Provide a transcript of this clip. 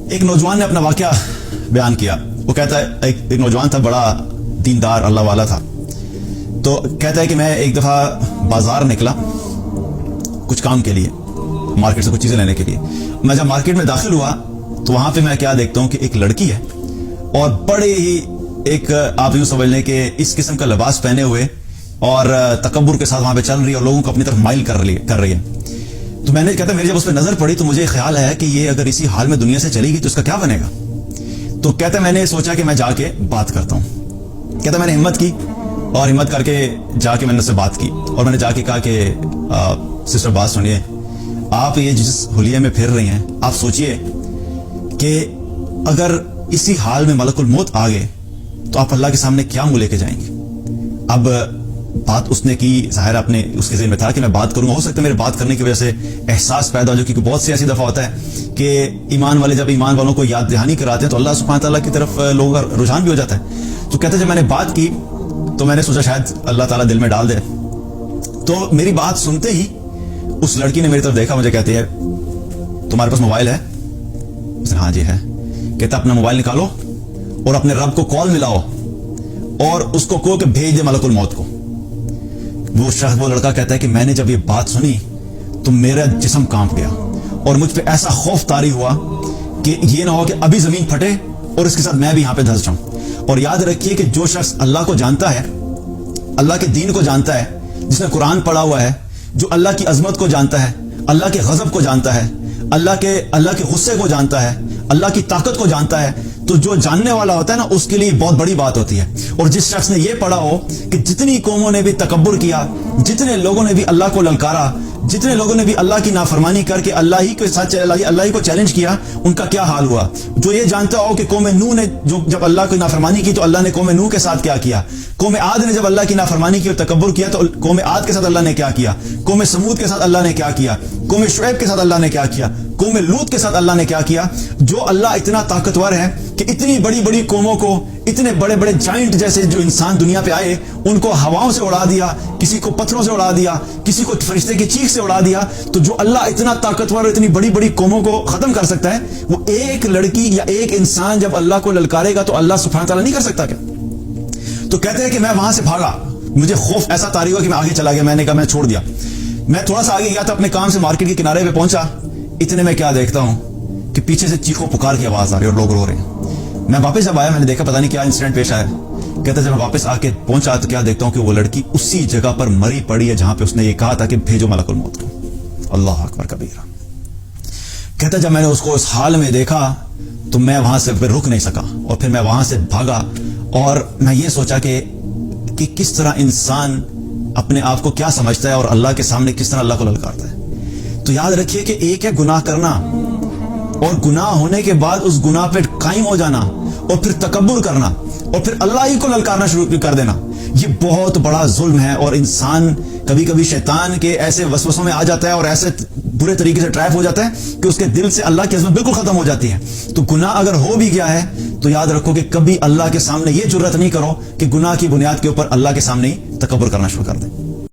ایک نوجوان نے اپنا واقعہ بیان کیا. وہ کہتا ہے ایک نوجوان تھا, بڑا دیندار اللہ والا تھا. تو کہتا ہے کہ میں ایک دفعہ بازار نکلا کچھ کام کے لیے, مارکیٹ سے کچھ چیزیں لینے کے لیے. میں جب مارکیٹ میں داخل ہوا تو وہاں پہ میں کیا دیکھتا ہوں کہ ایک لڑکی ہے اور بڑے ہی ایک آپ یوں سمجھ لیں کہ اس قسم کا لباس پہنے ہوئے اور تکبر کے ساتھ وہاں پہ چل رہی ہے اور لوگوں کو اپنی طرف مائل کر رہی ہے. تو میں نے کہتا میری جب اس پہ نظر پڑی تو مجھے خیال آیا کہ یہ اگر اسی حال میں دنیا سے چلی گئی تو اس کا کیا بنے گا. تو کہتا میں نے سوچا کہ میں جا کے بات کرتا ہوں. کہتا میں نے ہمت کی اور ہمت کر کے جا کے میں نے اس سے بات کی اور میں نے جا کے کہا کہ سسٹر بات سنیے, آپ یہ جس حلیے میں پھر رہی ہیں آپ سوچئے کہ اگر اسی حال میں ملک الموت آ گئے تو آپ اللہ کے سامنے کیا منہ لے کے جائیں گے. اب بات اس نے کی, ظاہر اپنے اس کے ذہن میں تھا کہ میں بات کروں گا, ہو سکتا ہے میرے بات کرنے کی وجہ سے احساس پیدا ہو جائے, کیونکہ بہت سی ایسی دفعہ ہوتا ہے کہ ایمان والے جب ایمان والوں کو یاد دہانی کراتے ہیں تو اللہ سبحانہ تعالیٰ کی طرف لوگوں کا رجحان بھی ہو جاتا ہے. تو کہتے جب میں نے بات کی تو میں نے سوچا شاید اللہ تعالیٰ دل میں ڈال دے. تو میری بات سنتے ہی اس لڑکی نے میری طرف دیکھا, مجھے کہتی ہے تمہارے پاس موبائل ہے؟ ہاں جی ہے. کہتا اپنا موبائل نکالو اور اپنے رب کو کال ملاؤ اور اس کو کہو کہ بھیج دے ملک الموت کو. وہ لڑکا کہتا ہے کہ میں نے جب یہ بات سنی تو میرا جسم کانپ گیا اور مجھ پہ ایسا خوف طاری ہوا کہ یہ نہ ہو کہ ابھی زمین پھٹے اور اس کے ساتھ میں بھی یہاں پہ دھس جاؤں. اور یاد رکھیے کہ جو شخص اللہ کو جانتا ہے, اللہ کے دین کو جانتا ہے, جس نے قرآن پڑھا ہوا ہے, جو اللہ کی عظمت کو جانتا ہے, اللہ کے غضب کو جانتا ہے, اللہ کے غصے کو جانتا ہے, اللہ کی طاقت کو جانتا ہے, تو جو جاننے والا ہوتا ہے نا اس کے لیے بہت بڑی بات ہوتی ہے. اور جس شخص نے یہ پڑھا ہو کہ جتنی قوموں نے بھی تکبر کیا, جتنے لوگوں نے بھی اللہ کو للکارا, جتنے لوگوں نے بھی اللہ کی نافرمانی کر کے اللہ ہی کے ساتھ اللہ ہی کو چیلنج کیا, ان کا کیا حال ہوا. جو یہ جانتا ہو کہ قوم نوح نے جب اللہ کی نافرمانی کی تو اللہ نے قوم نوح کے ساتھ کیا کیا, قوم عاد نے جب اللہ کی نافرمانی کی اور تکبر کیا تو قوم عاد کے ساتھ اللہ نے کیا کیا, قوم سمود کے ساتھ اللہ نے کیا کیا, قوم شعیب کے ساتھ اللہ نے کیا کیا, قوم لوط کے ساتھ اللہ نے کیا کیا. جو اللہ اتنا طاقتور ہے کہ اتنی بڑی بڑی قوموں کو, اتنے بڑے بڑے جائنٹ جیسے جو انسان دنیا پہ آئے ان کو ہواؤں سے اڑا دیا, کسی کو پتھروں سے اڑا دیا, کسی کو فرشتے کی چیخ سے اڑا دیا. تو جو اللہ اتنا طاقتور اور اتنی بڑی بڑی قوموں کو ختم کر سکتا ہے, وہ ایک لڑکی یا ایک انسان جب اللہ کو للکارے گا تو اللہ سبحانہ تعالیٰ نہیں کر سکتا کیا. تو کہتے ہیں کہ میں وہاں سے بھاگا, مجھے خوف ایسا طاری ہوا کہ میں آگے چلا گیا. میں نے کہا میں چھوڑ دیا. میں تھوڑا سا آگے گیا تو اپنے کام سے مارکیٹ کے کنارے پہ پہنچا. اتنے میں کیا دیکھتا ہوں کہ پیچھے سے چیخو پکار کی آواز آ رہی ہے اور لوگ رو رہے ہیں. میں واپس جب آیا میں نے دیکھا پتہ نہیں کیا انسیڈنٹ پیش آیا. کہتا جب میں واپس آ کے پہنچا تو کیا دیکھتا ہوں کہ وہ لڑکی اسی جگہ پر مری پڑی ہے جہاں پہ اس نے یہ کہا تھا کہ بھیجو ملک الموت کو. اللہ اکبر کبیرہ. کہتا جب میں نے اس کو اس حال میں دیکھا تو میں وہاں سے پھر رک نہیں سکا اور پھر میں وہاں سے بھاگا اور میں یہ سوچا کہ کس طرح انسان اپنے آپ کو کیا سمجھتا ہے اور اللہ کے سامنے کس طرح اللہ کو للکارتا ہے. تو یاد رکھیے کہ ایک ہے گناہ کرنا اور گناہ ہونے کے بعد اس گناہ پہ قائم ہو جانا اور پھر تکبر کرنا اور پھر اللہ ہی کو للکارنا شروع کر دینا. یہ بہت بڑا ظلم ہے اور انسان کبھی کبھی شیطان کے ایسے وسوسوں میں آ جاتا ہے اور ایسے برے طریقے سے ٹریپ ہو جاتا ہے کہ اس کے دل سے اللہ کی عظمت بالکل ختم ہو جاتی ہے. تو گناہ اگر ہو بھی گیا ہے تو یاد رکھو کہ کبھی اللہ کے سامنے یہ جرت نہیں کرو کہ گناہ کی بنیاد کے اوپر اللہ کے سامنے ہی تکبر کرنا شروع کر دیں.